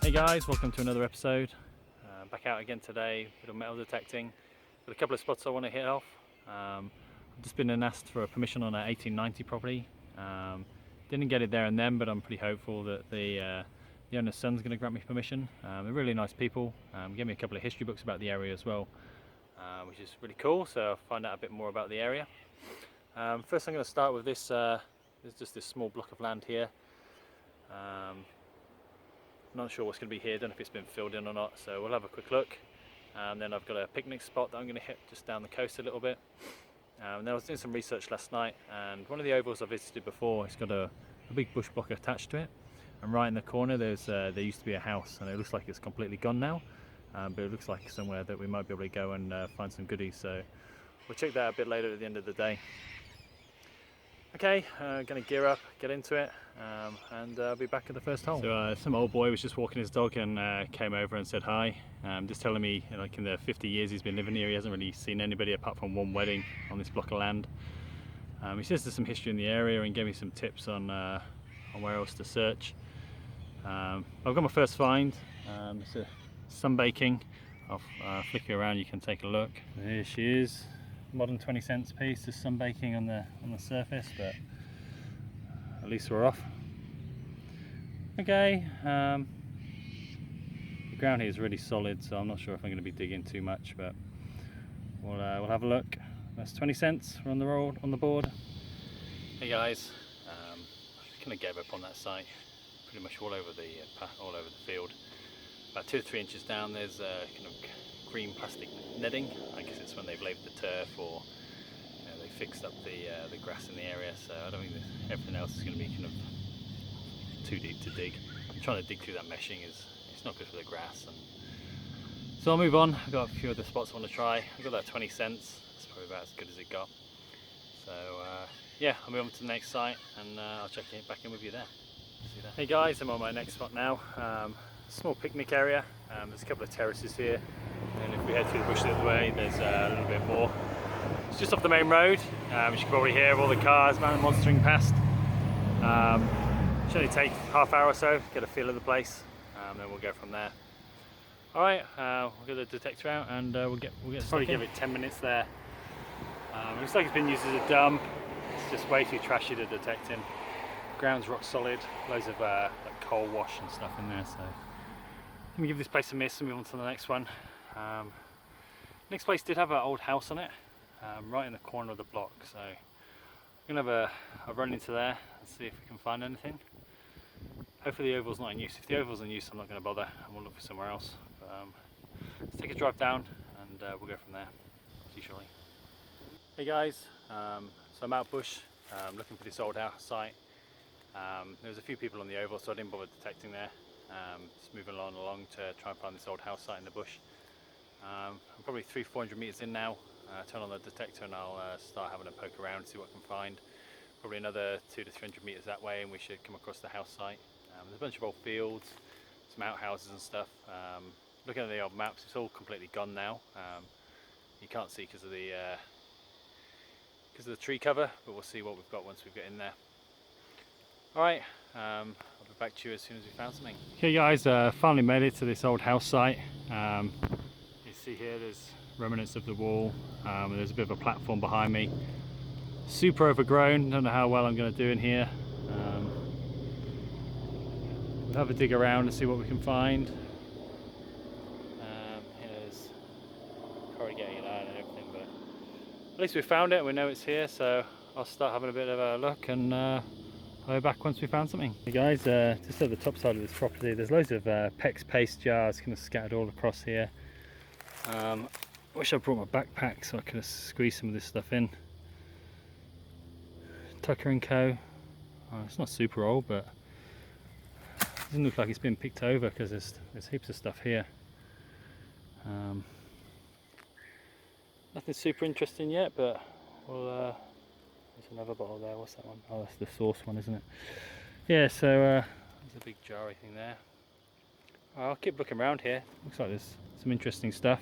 Hey guys, welcome to another episode. Back out again today, bit of metal detecting. Got a couple of spots I want to hit off. I've just been asked for a permission on an 1890 property. Didn't get it there and then, but I'm pretty hopeful that the owner's son's going to grant me permission. They're really nice people. Gave me a couple of history books about the area as well, which is really cool. So I'll find out a bit more about the area. First, I'm going to start with this. There's just this small block of land here. Not sure what's going to be here, don't know if it's been filled in or not, so we'll have a quick look. And then I've got a picnic spot that I'm going to hit just down the coast a little bit. And I was doing some research last night, and one of the ovals I visited before, it's got a big bush block attached to it, and right in the corner there used to be a house, and it looks like it's completely gone now, but it looks like somewhere that we might be able to go and find some goodies, so we'll check that out a bit later at the end of the day. Okay, going to gear up, get into it, and I'll be back at the first hole. So some old boy was just walking his dog and came over and said hi, just telling me, like, in the 50 years he's been living here, he hasn't really seen anybody apart from one wedding on this block of land. He says there's some history in the area and gave me some tips on where else to search. I've got my first find. It's a sunbaking. I'll flick you around, you can take a look. Here she is. Modern 20 cents piece, just sunbaking on the surface, but at least we're off. Okay, the ground here is really solid, so I'm not sure if I'm going to be digging too much, but we'll have a look. That's 20 cents. We're on the road, on the board. Hey guys, I kind of gave up on that site. Pretty much all over the field. About 2 or 3 inches down, there's kind of green plastic netting. I guess it's when they've laid the turf, or they fixed up the grass in the area, so I don't think everything else is going to be kind of too deep to dig. Trying to dig through that meshing it's not good for the grass, and so I'll move on. I've got a few other spots I want to try. I've got that 20 cents, that's probably about as good as it got, so yeah, I'll move on to the next site, and I'll check back in with you there. See you there. Hey guys, I'm on my next spot now. Small picnic area. There's a couple of terraces here, and if we head through the bush the other way, there's a little bit more. It's just off the main road. You can probably hear all the cars monstering past. Should only take half hour or so, get a feel of the place, then we'll go from there. Alright, we'll get the detector out, and we'll get probably give it 10 minutes there. It looks like it's been used as a dump. It's just way too trashy to detect in. Ground's rock solid, loads of like coal wash and stuff in there, so let me give this place a miss and move on to the next one. Next place did have an old house on it, right in the corner of the block, so I'm going to have a run into there and see if we can find anything. Hopefully the oval's not in use. If the oval's in use, I'm not going to bother, and we'll look for somewhere else. But, let's take a drive down, and we'll go from there. See you shortly. Hey guys, so I'm out bush, looking for this old house site. There was a few people on the oval, so I didn't bother detecting there. Just moving along to try and find this old house site in the bush. I'm probably 300-400 meters in now. Turn on the detector and I'll start having a poke around and see what I can find. Probably another 200 to 300 meters that way, and we should come across the house site. There's a bunch of old fields, some outhouses and stuff. Looking at the old maps, it's all completely gone now. You can't see because of the tree cover, but we'll see what we've got once we get in there. Alright, I'll be back to you as soon as we found something. Okay guys, finally made it to this old house site. You see here there's remnants of the wall, there's a bit of a platform behind me. Super overgrown, don't know how well I'm going to do in here. We'll have a dig around and see what we can find. Here's corrugated iron and everything, but at least we found it and we know it's here, so I'll start having a bit of a look, and I'll be back once we found something. Hey guys, just at the top side of this property, there's loads of PEX paste jars kind of scattered all across here. Wish I brought my backpack so I could have squeezed some of this stuff in. Tucker & Co. Oh, it's not super old, but it doesn't look like it's been picked over because there's heaps of stuff here. Nothing super interesting yet, but we'll there's another bottle there. What's that one? Oh, that's the sauce one, isn't it? Yeah, so there's a big jarry thing there. I'll keep looking around here. Looks like there's some interesting stuff.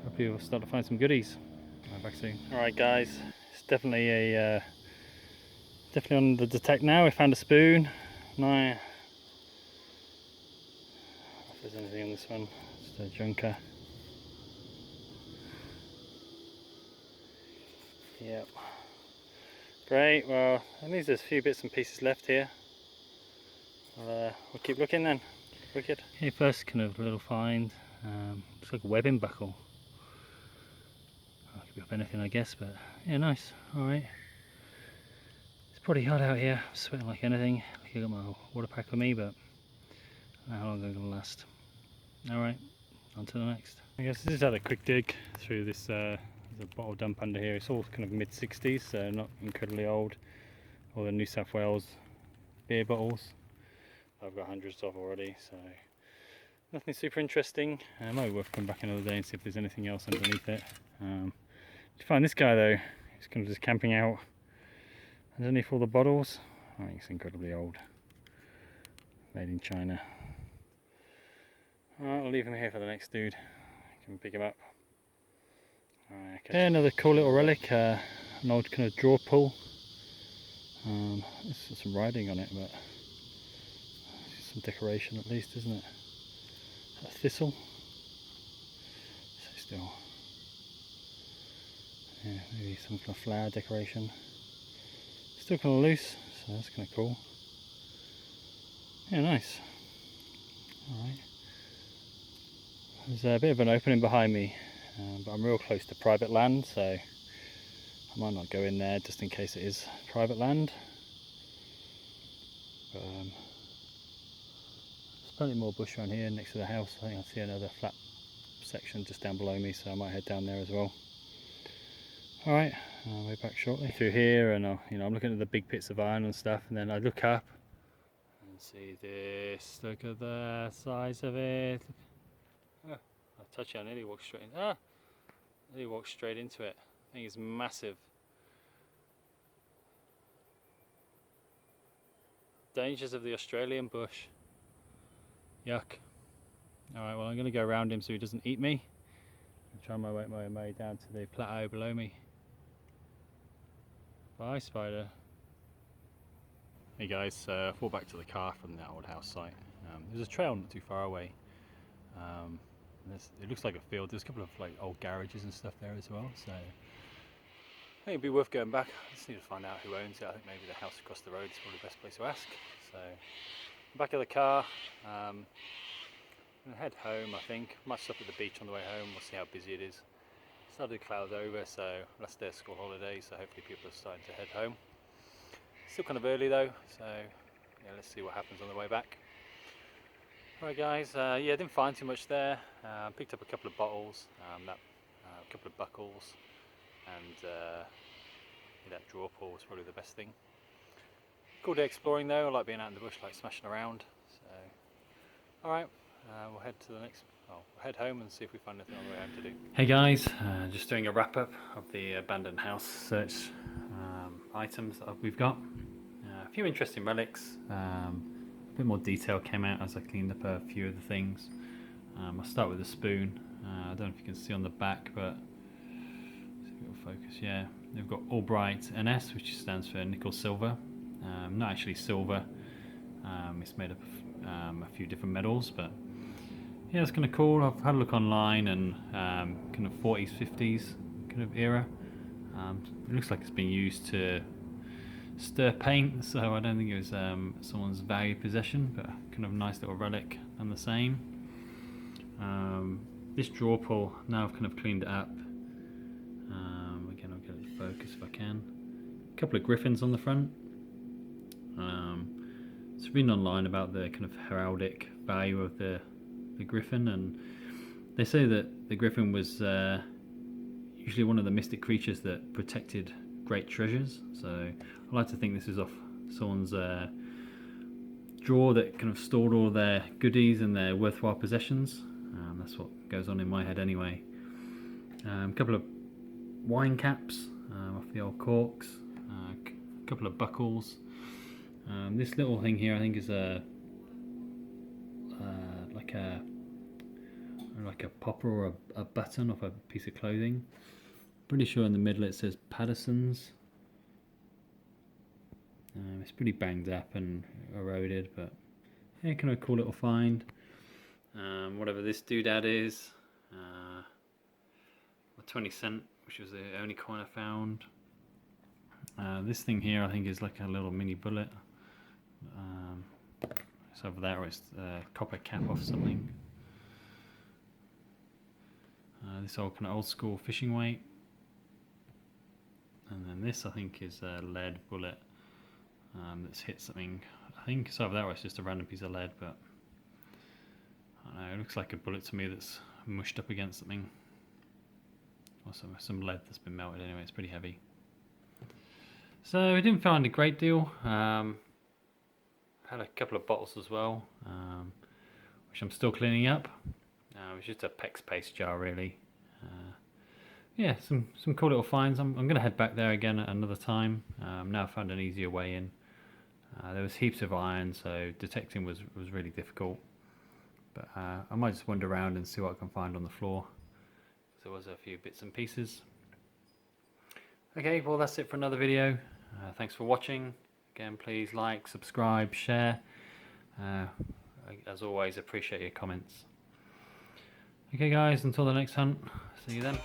Hopefully we'll start to find some goodies. I'll be back soon. Alright guys, it's definitely on the detect now. We found a spoon. Now, I there's anything on this one. Just a junker. Yep. Great, well, at least there's a few bits and pieces left here. We'll keep looking then. Wicked. Okay, first kind of little find. Looks like a webbing buckle. Could be up anything, I guess, but yeah, nice. Alright. It's pretty hot out here. I'm sweating like anything. I got my water pack with me, but I don't know how long I'm going to last. Alright, on to the next. I guess this is had a quick dig through this. There's a bottle dump under here. It's all kind of mid 60s, so not incredibly old. All the New South Wales beer bottles. I've got hundreds of already, so nothing super interesting. Might be worth coming back another day and see if there's anything else underneath it. To find this guy though, he's kind of just camping out underneath all the bottles. I think it's incredibly old. Made in China. Alright, I'll leave him here for the next dude. I can pick him up. Alright, okay. Yeah, another cool little relic, an old kind of draw pull. There's some writing on it, but some decoration at least, isn't it? A thistle. So still. Yeah, maybe some kind of flower decoration. Still kind of loose, so that's kind of cool. Yeah, nice. Alright. There's a bit of an opening behind me, but I'm real close to private land, so I might not go in there just in case it is private land. But there's plenty more bush around here next to the house. I think I see another flat section just down below me, so I might head down there as well. Alright, I'll be back shortly. Through here, and I'm looking at the big pits of iron and stuff, and then I look up and see this. Look at the size of it. Oh, I touch it, I nearly walked straight in. Nearly walked straight into it. I think it's massive. Dangers of the Australian bush. Yuck. Alright, well I'm going to go around him so he doesn't eat me. And try my way down to the plateau below me. Bye, spider. Hey guys, walk back to the car from the old house site. There's a trail not too far away. It looks like a field. There's a couple of like old garages and stuff there as well. So I think it'd be worth going back. I just need to find out who owns it. I think maybe the house across the road is probably the best place to ask. So back of the car. I'm gonna head home. I think might stop at the beach on the way home. We'll see how busy it is. Started to cloud over, so last day of school holiday, so hopefully people are starting to head home. Still kind of early though, so yeah, let's see what happens on the way back. Right guys, yeah, didn't find too much there. Picked up a couple of bottles, a couple of buckles, and that draw pull was probably the best thing. Cool day exploring though. I like being out in the bush, like smashing around. So, all right, we'll head to the next. We'll head home and see if we find anything on the way home to do. Hey guys, just doing a wrap up of the abandoned house search items that we've got. A few interesting relics. A bit more detail came out as I cleaned up a few of the things. I'll start with the spoon. I don't know if you can see on the back, but see if it'll focus. Yeah, they've got Albright NS, which stands for nickel silver. Not actually silver. It's made up of a few different metals, but yeah, it's kind of cool. I've had a look online, and kind of 40s, 50s kind of era. It looks like it's been used to stir paint, so I don't think it was someone's valued possession, but kind of nice little relic and the same. This draw pull, now I've kind of cleaned it up. Again, I'll get it to focus if I can. A couple of griffins on the front. So I've been online about the kind of heraldic value of the griffin, and they say that the griffin was usually one of the mystic creatures that protected great treasures. So I like to think this is off someone's drawer that kind of stored all their goodies and their worthwhile possessions. That's what goes on in my head anyway. A couple of wine caps off the old corks, a couple of buckles. This little thing here I think is like a popper or a button off a piece of clothing. Pretty sure in the middle it says Patterson's. It's pretty banged up and eroded, but yeah, kind of a cool little find. whatever this doodad is, 20 cent, which was the only coin I found. This thing here I think is like a little mini bullet. It's over there, it's a copper cap off something. This old kind of old school fishing weight. And then this I think is a lead bullet that's hit something. I think it's over there, it's just a random piece of lead, but I don't know, it looks like a bullet to me that's mushed up against something. Or some lead that's been melted anyway, it's pretty heavy. So we didn't find a great deal. Had a couple of bottles as well, which I'm still cleaning up. It was just a PEX paste jar really. Yeah, some cool little finds. I'm going to head back there again at another time. Now I found an easier way in. There was heaps of iron, so detecting was really difficult. But I might just wander around and see what I can find on the floor. There was a few bits and pieces. Okay, well that's it for another video. Thanks for watching. Again, please like, subscribe, share. As always, appreciate your comments. Okay guys, until the next hunt, see you then.